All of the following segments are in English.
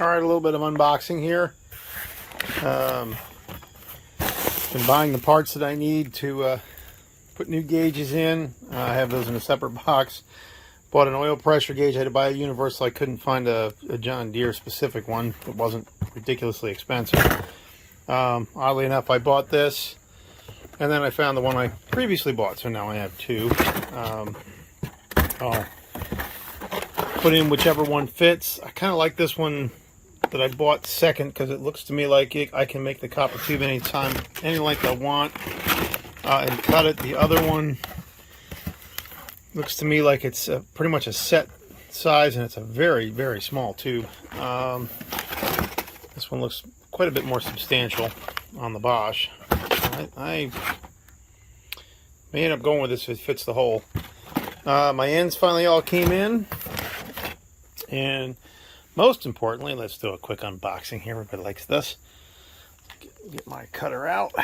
All right, a little bit of unboxing here. Been buying the parts that I need to put new gauges in. I have those in a separate box. Bought an oil pressure gauge. I had to buy a universal. I couldn't find a John Deere specific one. It wasn't ridiculously expensive. Oddly enough, I bought this, and then I found the one I previously bought, so now I have two. I'll put in whichever one fits. I kind of like this one that I bought second because it looks to me like I can make the copper tube anytime, any length I want, and cut it. The other one looks to me like it's pretty much a set size, and it's a very, very small tube. This one looks quite a bit more substantial on the Bosch. I may end up going with this if it fits the hole. My ends finally all came in, and most importantly, let's do a quick unboxing here. Everybody likes this. Get my cutter out,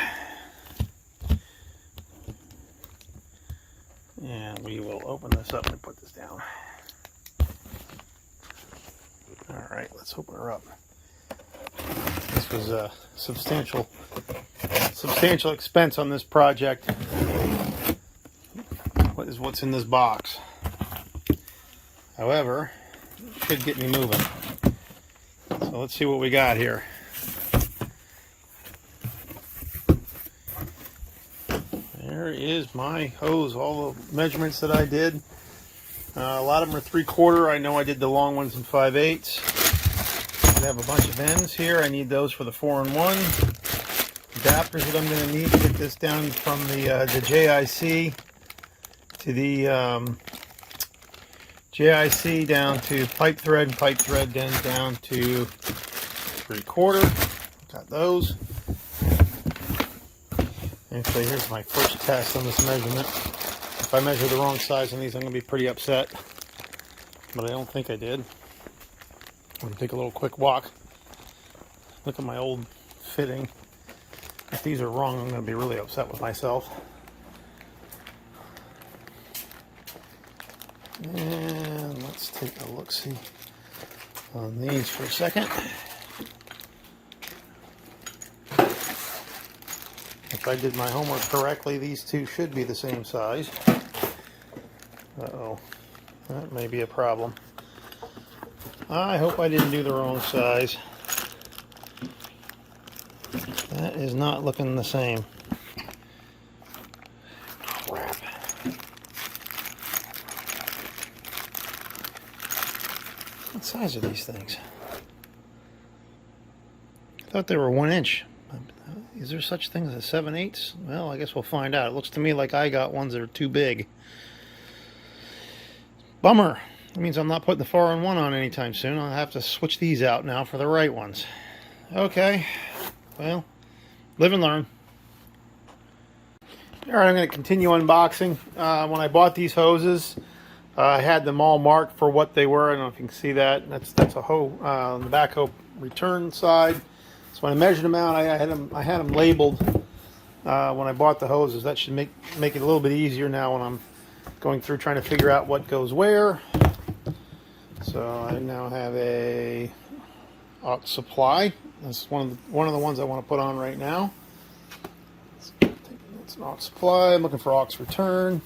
and we will open this up and put this down. All right, let's open her up. This was a substantial expense on this project. What is what's in this box? However, it should get me moving. So let's see what we got here. There is my hose, all the measurements that I did. A lot of them are 3/4. I know I did the long ones in 5/8. I have a bunch of ends here. I need those for the 4-in-1. Adapters that I'm going to need to get this down from the JIC to the JIC down to pipe thread, and pipe thread then down to 3/4. Got those. Actually, here's my first test on this measurement. If I measure the wrong size on these, I'm going to be pretty upset. But I don't think I did. I'm going to take a little quick walk. Look at my old fitting. If these are wrong, I'm going to be really upset with myself. And let's take a look-see on these for a second. If I did my homework correctly, these two should be the same size. Uh-oh, that may be a problem. I hope I didn't do the wrong size. That is not looking the same. Crap. What size are these things? I thought they were 1 inch. Is there such thing as a 7/8? Well, I guess we'll find out. It looks to me like I got ones that are too big. Bummer. That means I'm not putting the 4-in-1 on anytime soon. I'll have to switch these out now for the right ones. Okay. Well, live and learn. All right, I'm going to continue unboxing. When I bought these hoses, I had them all marked for what they were. I don't know if you can see that. That's a hose on the backhoe return side. So when I measured them out, I had them labeled when I bought the hoses. That should make it a little bit easier now when I'm going through trying to figure out what goes where. So I now have a aux supply. This is one of the ones I want to put on right now. It's an aux supply. I'm looking for aux return.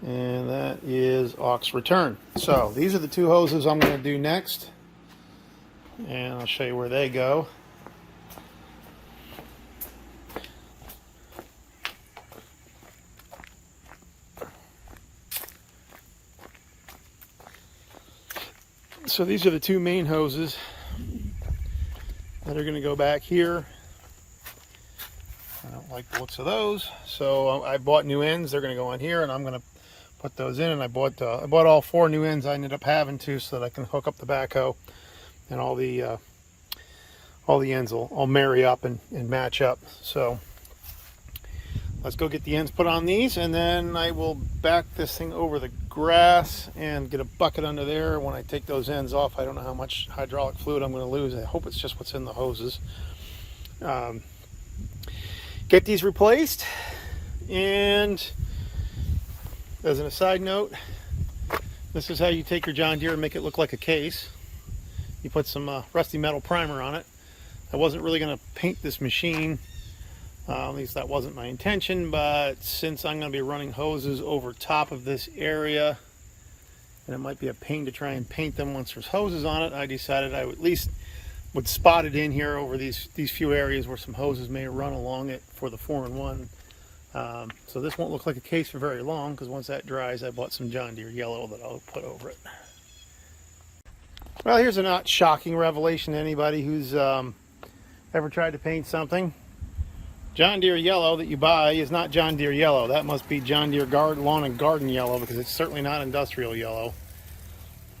And that is aux return. So these are the two hoses I'm going to do next. And I'll show you where they go. So these are the two main hoses that are going to go back here. I don't like the looks of those, so I bought new ends. They're going to go on here, and I'm going to put those in. And I bought all 4 new ends I ended up having to, so that I can hook up the backhoe, and all the ends will all marry up and match up. So let's go get the ends put on these, and then I will back this thing over the grass and get a bucket under there. When I take those ends off, I don't know how much hydraulic fluid I'm going to lose. I hope it's just what's in the hoses. Get these replaced, and as an aside note, This is how you take your John Deere and make it look like a case. You put some rusty metal primer on it. I wasn't really going to paint this machine. At least that wasn't my intention, but since I'm going to be running hoses over top of this area, and it might be a pain to try and paint them once there's hoses on it, I decided I would at least would spot it in here over these few areas where some hoses may run along it for the 4-in-1. So this won't look like a case for very long, because once that dries, I bought some John Deere yellow that I'll put over it. Well, here's a not shocking revelation to anybody who's ever tried to paint something. John Deere yellow that you buy is not John Deere yellow. That must be John Deere lawn and garden yellow, because it's certainly not industrial yellow.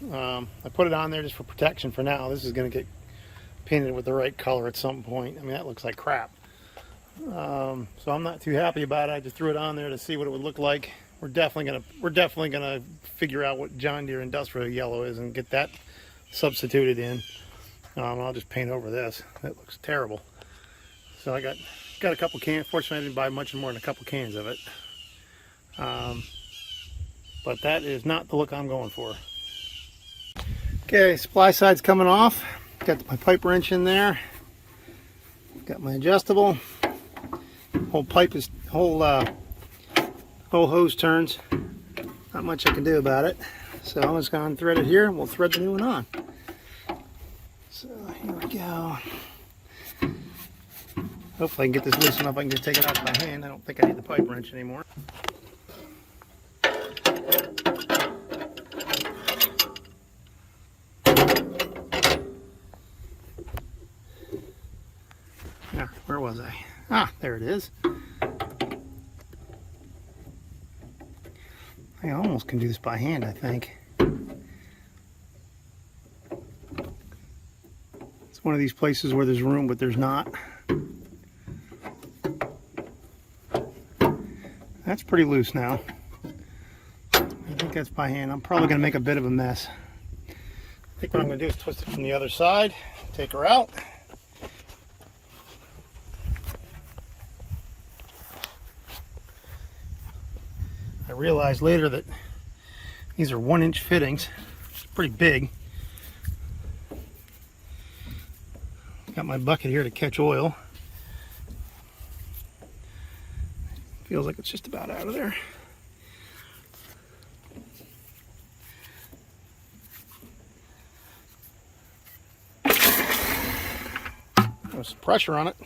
I put it on there just for protection for now. This is going to get painted with the right color at some point. I mean, that looks like crap. So I'm not too happy about it. I just threw it on there to see what it would look like. We're definitely gonna figure out what John Deere industrial yellow is and get that substituted in. I'll just paint over this. That looks terrible. So I got a couple cans. Fortunately, I didn't buy much more than a couple cans of it. But that is not the look I'm going for. Okay, supply side's coming off. Got my pipe wrench in there. Got my adjustable. Whole hose turns. Not much I can do about it. So I'm just going to thread it here, and we'll thread the new one on. So here we go. Hopefully I can get this loose enough I can just take it out with my hand. I don't think I need the pipe wrench anymore. Now, where was I? Ah, there it is. I almost can do this by hand, I think. It's one of these places where there's room, but there's not. That's pretty loose now. I think that's by hand. I'm probably going to make a bit of a mess. I think what I'm going to do is twist it from the other side, take her out. I realized later that these are 1-inch fittings. It's pretty big. Got my bucket here to catch oil. Feels like it's just about out of there. There's some pressure on it.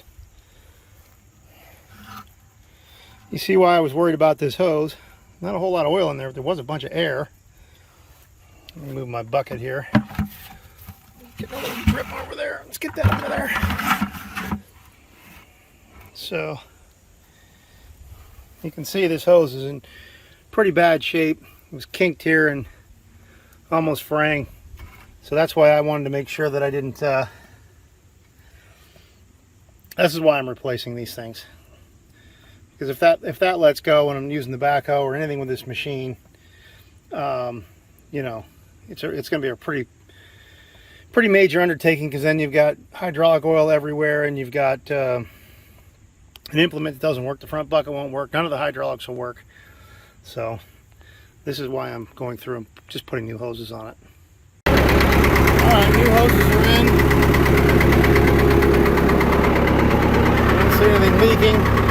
You see why I was worried about this hose. Not a whole lot of oil in there, but there was a bunch of air. Let me move my bucket here. Get a little drip over there. Let's get that over there. So you can see this hose is in pretty bad shape. It was kinked here and almost fraying. So that's why I wanted to make sure that I didn't... this is why I'm replacing these things. Because if that lets go when I'm using the backhoe or anything with this machine, you know, it's going to be a pretty major undertaking, because then you've got hydraulic oil everywhere, and you've got an implement that doesn't work. The front bucket won't work. None of the hydraulics will work. So this is why I'm going through and just putting new hoses on it. All right, new hoses are in. Don't see anything leaking.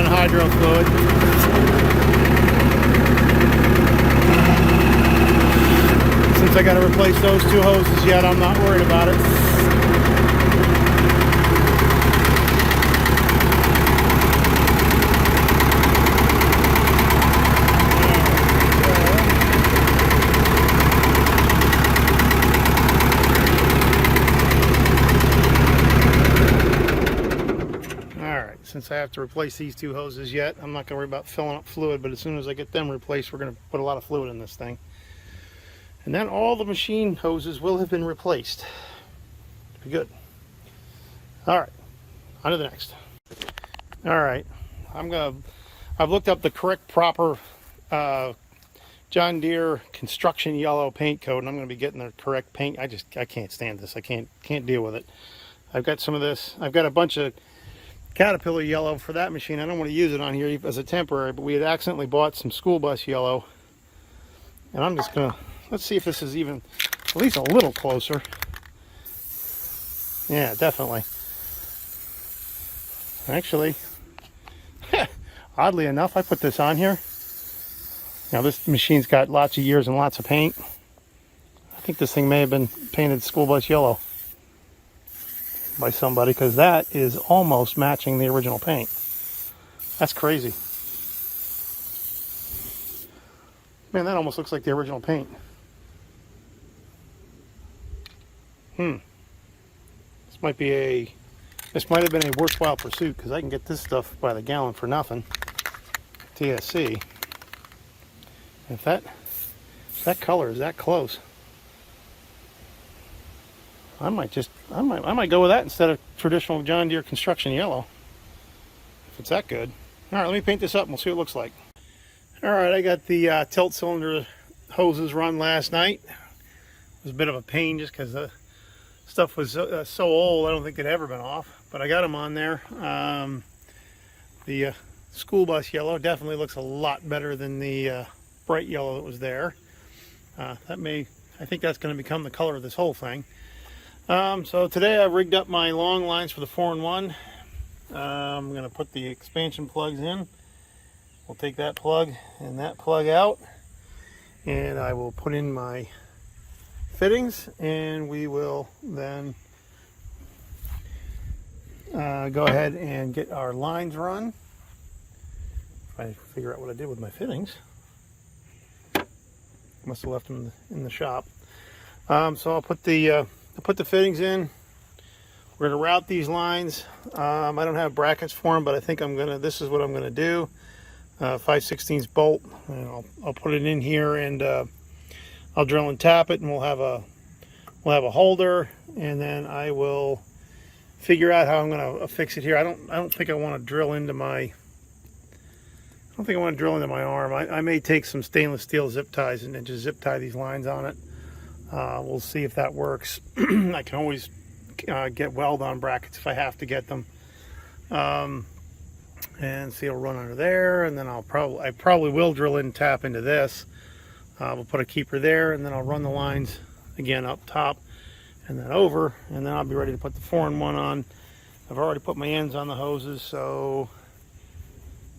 Hydro fluid. Since I got to replace those two hoses yet, I'm not worried about it. Since I have to replace these two hoses yet, I'm not going to worry about filling up fluid, but as soon as I get them replaced, we're going to put a lot of fluid in this thing. And then all the machine hoses will have been replaced. Be good. All right, on to the next. All right, I'm I've looked up the correct proper John Deere construction yellow paint code, and I'm going to be getting the correct paint. I can't stand this. I can't deal with it. I've got some of this. I've got a bunch of Caterpillar yellow for that machine. I don't want to use it on here as a temporary, but we had accidentally bought some school bus yellow, and I'm just gonna, let's see if this is even at least a little closer. Yeah, definitely. Actually, oddly enough, I put this on here. Now this machine's got lots of years and lots of paint. I think this thing may have been painted school bus yellow by somebody, because that is almost matching the original paint. That's crazy. Man, that almost looks like the original paint. This might have been a worthwhile pursuit, because I can get this stuff by the gallon for nothing. TSC. If that color is that close, I might go with that instead of traditional John Deere construction yellow, if it's that good. All right, let me paint this up and we'll see what it looks like. All right, I got the tilt cylinder hoses run last night. It was a bit of a pain just because the stuff was so old. I don't think it'd ever been off, but I got them on there. The school bus yellow definitely looks a lot better than the bright yellow that was there. I think that's going to become the color of this whole thing. So today I rigged up my long lines for the 4-in-1. I'm going to put the expansion plugs in. We'll take that plug and that plug out, and I will put in my fittings, and we will then go ahead and get our lines run. If I figure out what I did with my fittings. Must have left them in the shop. So I'll put the fittings in. We're going to route these lines. I don't have brackets for them, but I think this is what I'm going to do. 5/16 bolt, and I'll put it in here, and I'll drill and tap it, and we'll have a holder, and then I will figure out how I'm going to affix it here. I don't think I want to drill into my arm. I may take some stainless steel zip ties and then just zip tie these lines on it. We'll see if that works. I can always get weld-on brackets if I have to get them. And see, it'll run under there, and then I probably will drill in and tap into this. We'll put a keeper there, and then I'll run the lines again up top and then over, and then I'll be ready to put the 4-in-1 on. I've already put my ends on the hoses, so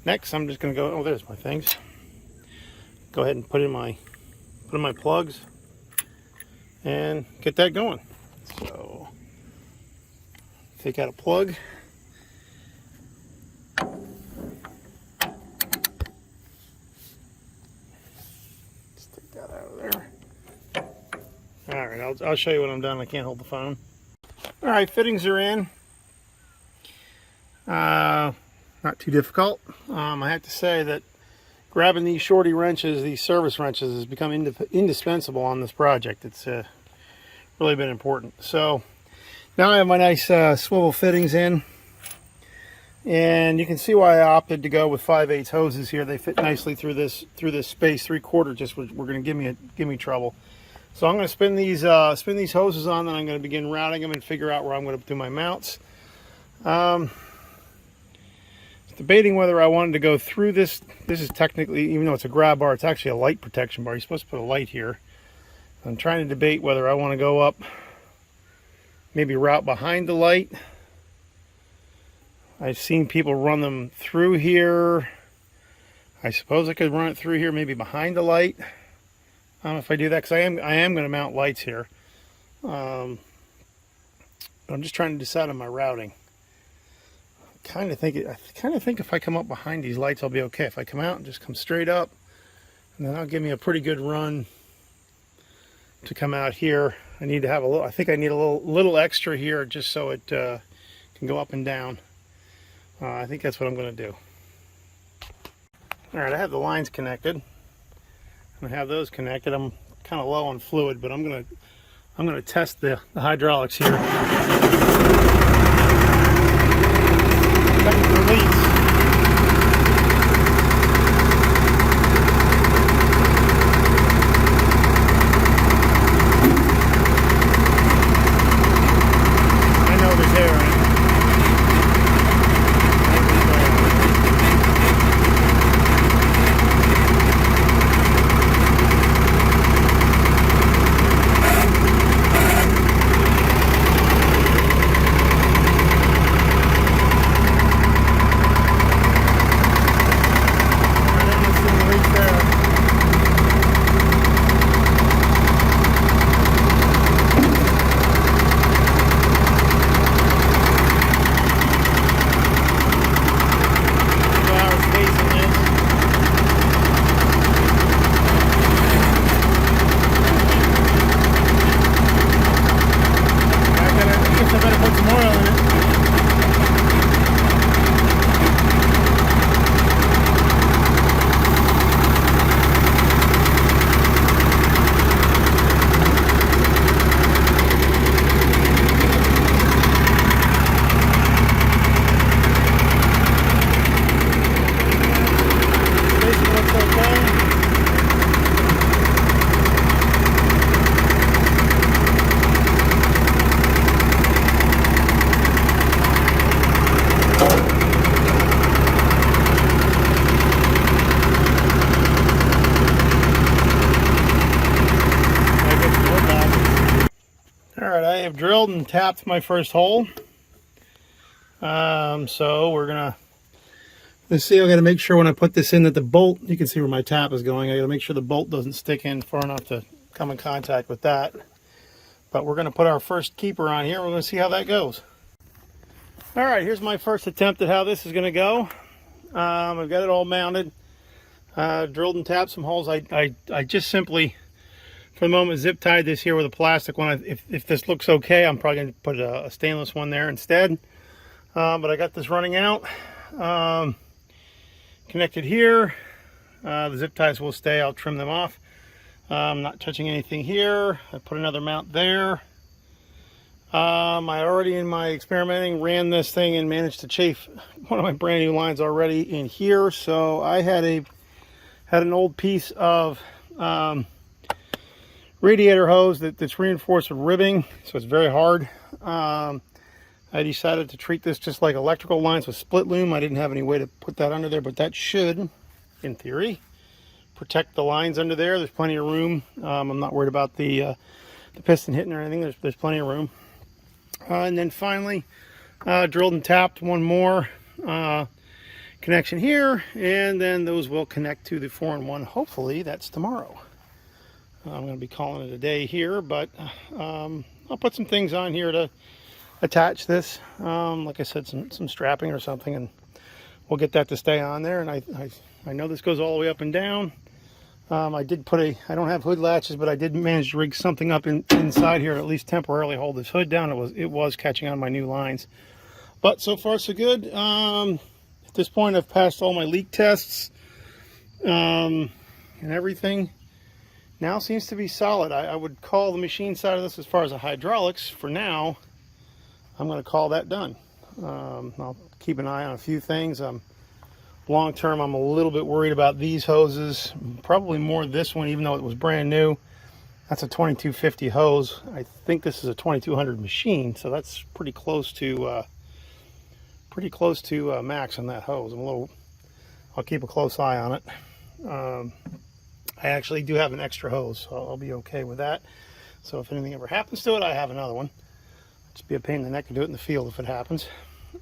next I'm just going to go, oh, there's my things. Go ahead and put in my plugs and get that going. So take out a plug. All right, I'll show you when I'm done. I can't hold the phone. All right, fittings are in. Not too difficult. I have to say that grabbing these shorty wrenches, these service wrenches, has become indispensable on this project. It's really been important. So now I have my nice swivel fittings in, and you can see why I opted to go with 5/8 hoses here. They fit nicely through this space. 3/4 just were going to give me trouble. So I'm going to spin these hoses on, then I'm going to begin routing them and figure out where I'm going to do my mounts. Debating whether I wanted to go through this. This is technically, even though it's a grab bar, it's actually a light protection bar. You're supposed to put a light here. I'm trying to debate whether I want to go up, maybe route behind the light. I've seen people run them through here. I suppose I could run it through here, maybe behind the light. I don't know if I do that, because I am going to mount lights here. But I'm just trying to decide on my routing. I kind of think if I come up behind these lights, I'll be okay. If I come out and just come straight up, and then that'll give me a pretty good run to come out here. I need to have a little. I think I need a little extra here just so it can go up and down. I think that's what I'm going to do. All right, I have the lines connected. I have those connected. I'm kind of low on fluid, but I'm gonna test the hydraulics here. Second release. have drilled and tapped my first hole. So we're gonna, let's see, I gotta make sure when I put this in that the bolt, you can see where my tap is going. I gotta make sure the bolt doesn't stick in far enough to come in contact with that. But we're gonna put our first keeper on here. We're gonna see how that goes. All right, here's my first attempt at how this is gonna go. I've got it all mounted. Drilled and tapped some holes. I just simply, for the moment, zip tied this here with a plastic one. If this looks okay, I'm probably going to put a stainless one there instead. But I got this running out. Connected here. The zip ties will stay. I'll trim them off. I'm not touching anything here. I put another mount there. I already, in my experimenting, ran this thing and managed to chafe one of my brand new lines already in here. So I had an old piece of radiator hose that's reinforced with ribbing, so it's very hard. I decided to treat this just like electrical lines with split loom. I didn't have any way to put that under there, but that should, in theory, protect the lines under there. There's plenty of room. I'm not worried about the piston hitting or anything. There's plenty of room. And then finally, drilled and tapped one more connection here, and then those will connect to the 4-in-1. Hopefully that's tomorrow. I'm going to be calling it a day here, but I'll put some things on here to attach this. Like I said, some strapping or something, and we'll get that to stay on there. And I know this goes all the way up and down. I did put I don't have hood latches, but I did manage to rig something up inside here to at least temporarily hold this hood down. It was catching on my new lines. But so far so good. At this point, I've passed all my leak tests and everything. Now seems to be solid. I would call the machine side of this, as far as the hydraulics, for now, I'm going to call that done. I'll keep an eye on a few things. Long term, I'm a little bit worried about these hoses, probably more this one, even though it was brand new. That's a 2250 hose. I think this is a 2200 machine, so that's pretty close to max on that hose. I'll keep a close eye on it. I actually do have an extra hose, so I'll be okay with that. So if anything ever happens to it, I have another one. Just be a pain in the neck to do it in the field if it happens.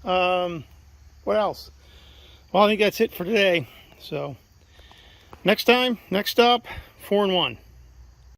What else? Well, I think that's it for today. So next stop, 4-in-1.